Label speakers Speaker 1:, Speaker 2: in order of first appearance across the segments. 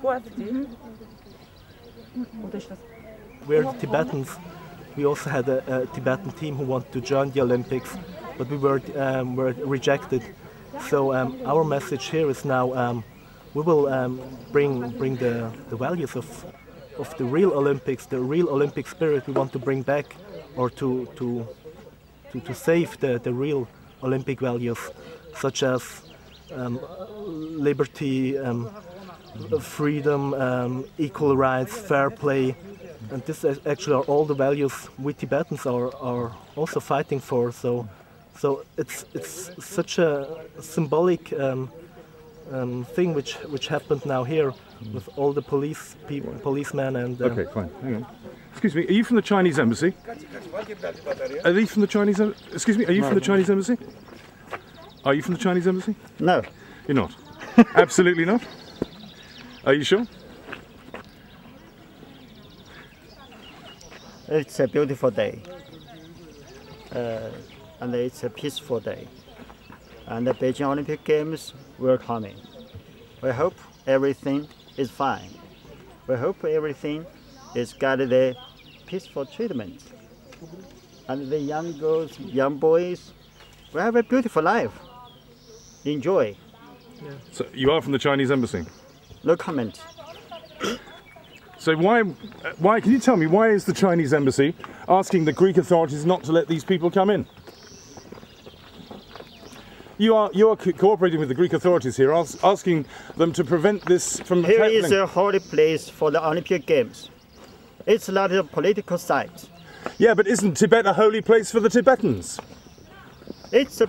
Speaker 1: We're the Tibetans. We also had a Tibetan team who wanted to join the Olympics, but we were rejected. So our message here is now we will bring the values of the real Olympics, the real Olympic spirit we want to bring back, or to save the real Olympic values, such as liberty, freedom, equal rights, fair play. And this actually are all the values we Tibetans are also fighting for. So it's such a symbolic thing which happened now here with all the policemen and.
Speaker 2: Okay, fine. Hang on. Excuse me. Are you from the Chinese embassy? Are you from the Chinese? Excuse me. Are you from the Chinese embassy? Are you from the Chinese embassy?
Speaker 3: No.
Speaker 2: You're not. Absolutely not. Are you sure?
Speaker 3: It's a beautiful day, and it's a peaceful day. And the Beijing Olympic Games will coming. We hope everything is fine. We hope everything is got the peaceful treatment. And the young girls, young boys, will have a beautiful life. Enjoy.
Speaker 2: Yeah. So you are from the Chinese embassy?
Speaker 3: No comment.
Speaker 2: So why can you tell me, why is the Chinese embassy asking the Greek authorities not to let these people come in? You are cooperating with the Greek authorities here, asking them to prevent this from happening.
Speaker 3: Here is a holy place for the Olympic Games. It's not a political site.
Speaker 2: Yeah, but isn't Tibet a holy place for the Tibetans?
Speaker 3: It's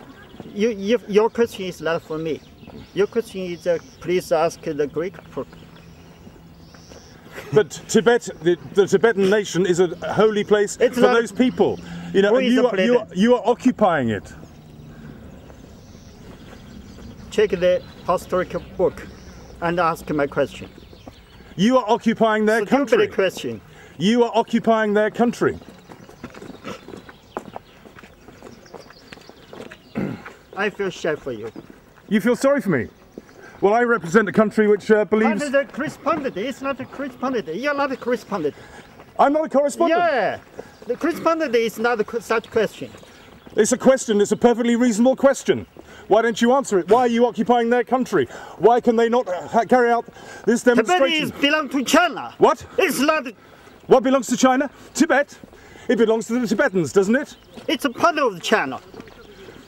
Speaker 3: your question is not for me. Your question is please ask the Greek.
Speaker 2: But Tibet, the Tibetan nation, is a holy place for those people. You know, you are occupying it.
Speaker 3: Check the historical book and ask my question.
Speaker 2: You are occupying their country.
Speaker 3: Stupid question.
Speaker 2: You are occupying their country.
Speaker 3: I feel shy for you.
Speaker 2: You feel sorry for me? Well, I represent a country which believes...
Speaker 3: But the correspondent is not a correspondent. You're not a correspondent.
Speaker 2: I'm not a correspondent?
Speaker 3: Yeah. The correspondent is not such question.
Speaker 2: It's a question. It's a perfectly reasonable question. Why don't you answer it? Why are you occupying their country? Why can they not carry out this demonstration?
Speaker 3: Tibet belongs to China.
Speaker 2: What?
Speaker 3: It's not...
Speaker 2: What belongs to China? Tibet? It belongs to the Tibetans, doesn't it?
Speaker 3: It's a part of China.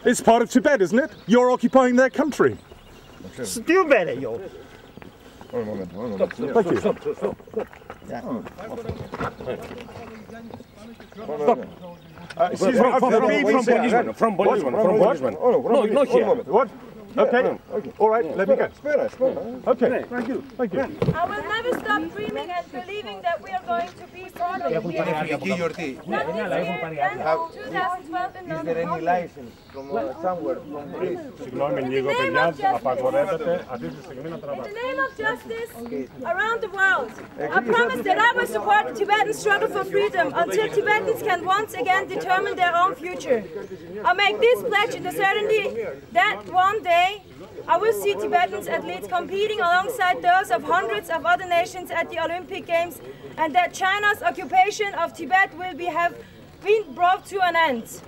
Speaker 2: It's part of Tibet, isn't it? You're occupying their country.
Speaker 3: Stupid, yo.
Speaker 2: Thank you.
Speaker 4: Stop.
Speaker 2: Excuse me, from policeman. No, not here. What? Okay. All right, let me go. Okay, thank you.
Speaker 5: I will never stop dreaming and believing that we are going to be followed. Not this year, then 2012 in
Speaker 4: Is there any license from somewhere, from Greece?
Speaker 5: In the name of justice around the world, I promise that I will support the Tibetan struggle for freedom until Tibetans can once again determine their own future. I make this pledge in the certainty that one day I will see Tibetan athletes competing alongside those of hundreds of other nations at the Olympic Games, and that China's occupation of Tibet will have been brought to an end.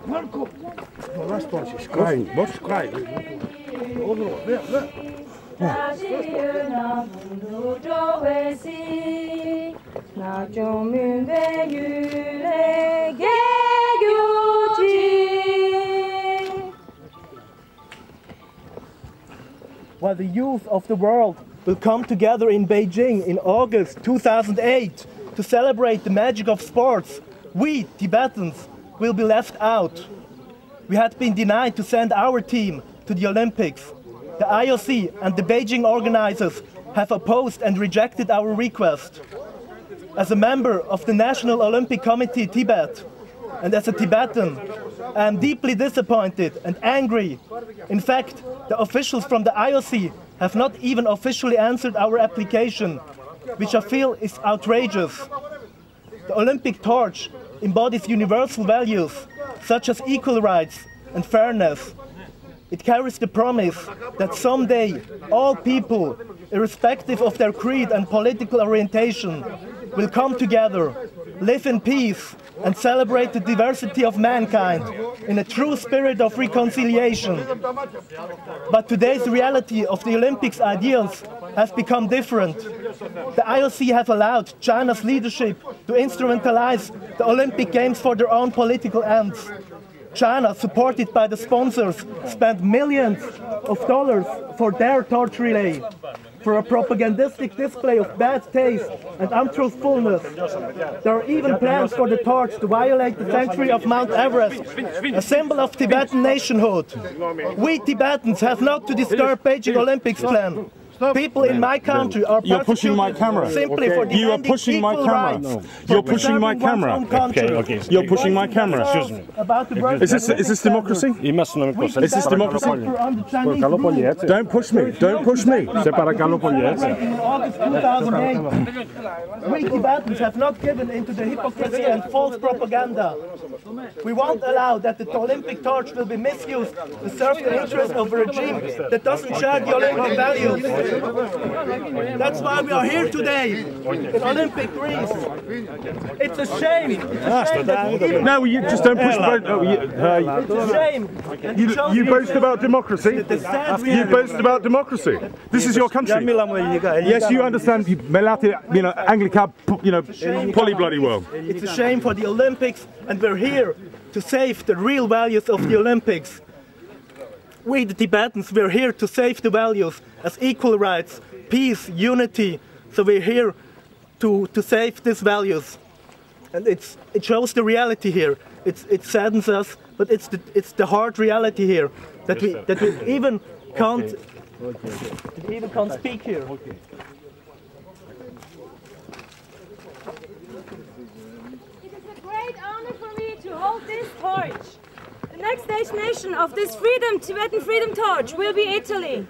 Speaker 4: Marco! No, last one, she's crying. What's crying? Oh no, there.
Speaker 5: Na
Speaker 1: the youth of the world will come together in Beijing in August 2008 to celebrate the magic of sports, we, Tibetans, will be left out. We had been denied to send our team to the Olympics. The IOC and the Beijing organizers have opposed and rejected our request. As a member of the National Olympic Committee Tibet, and as a Tibetan, I am deeply disappointed and angry. In fact, the officials from the IOC have not even officially answered our application, which I feel is outrageous. The Olympic torch embodies universal values, such as equal rights and fairness. It carries the promise that someday all people, irrespective of their creed and political orientation, will come together, live in peace, and celebrate the diversity of mankind in a true spirit of reconciliation. But today's reality of the Olympics ideals has become different. The IOC have allowed China's leadership to instrumentalize the Olympic Games for their own political ends. China, supported by the sponsors, spent millions of dollars for their torch relay, for a propagandistic display of bad taste and untruthfulness. There are even plans for the torch to violate the sanctuary of Mount Everest, a symbol of Tibetan nationhood. We Tibetans have not to disturb Beijing Olympics plan. People in my country are
Speaker 2: pushing my camera.
Speaker 1: Simply for
Speaker 2: You are pushing my camera. You're pushing my camera. You're pushing my camera. Excuse me. Is this democracy? Is this democracy? Don't push me. Don't push me.
Speaker 1: In August 2008, we Tibetans have not given into the hypocrisy and false propaganda. We won't allow that the Olympic torch will be misused to serve the interests of a regime that doesn't share the Olympic values. That's why we are here today in Olympic Greece. It's a shame.
Speaker 2: No, you just don't push the
Speaker 1: It's a shame.
Speaker 2: You boast about democracy. You boast about democracy. This is your country. Yes, you understand. Anglican, poly bloody well.
Speaker 1: It's a shame for the Olympics, and we're here to save the real values of the Olympics. We, the Tibetans, we're here to save the values as equal rights, peace, unity. So we're here to save these values. And it shows the reality here. It saddens us, but it's the hard reality here that we even can't speak here.
Speaker 5: It is a great honor for me to hold this torch. The next destination of this Tibetan freedom torch will be Italy.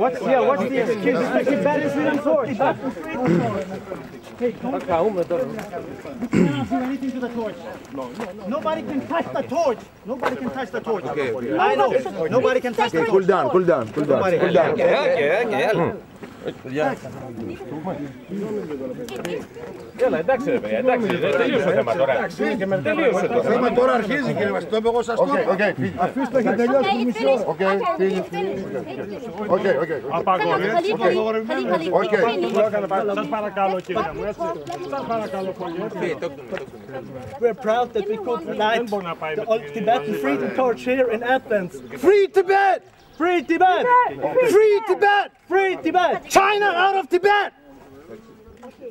Speaker 1: What's the excuse? It's a Tibetan freedom torch. Hey, don't do anything to the torch. Nobody can touch the torch. Nobody can touch the torch. I know. Nobody can touch the torch.
Speaker 4: Cool down.
Speaker 2: Έλα, εντάξει ρε παιδιά, εντάξει, δεν τελείωσε το θέμα τώρα. Τελείωσε το θέμα.
Speaker 4: Τώρα αρχίζει κύριε Βασιλόπουλο, εγώ σας το είπα. Αφήστε έχει τελειώσει τη μισή ώρα.
Speaker 2: Σας παρακαλώ κύριε μου, έτσι. Σας παρακαλώ πολύ.
Speaker 1: We're proud that we could light the Tibetan freedom torch here in Athens. Free Tibet! Free Tibet! Free Tibet! Free Tibet! China out of Tibet!
Speaker 5: Okay.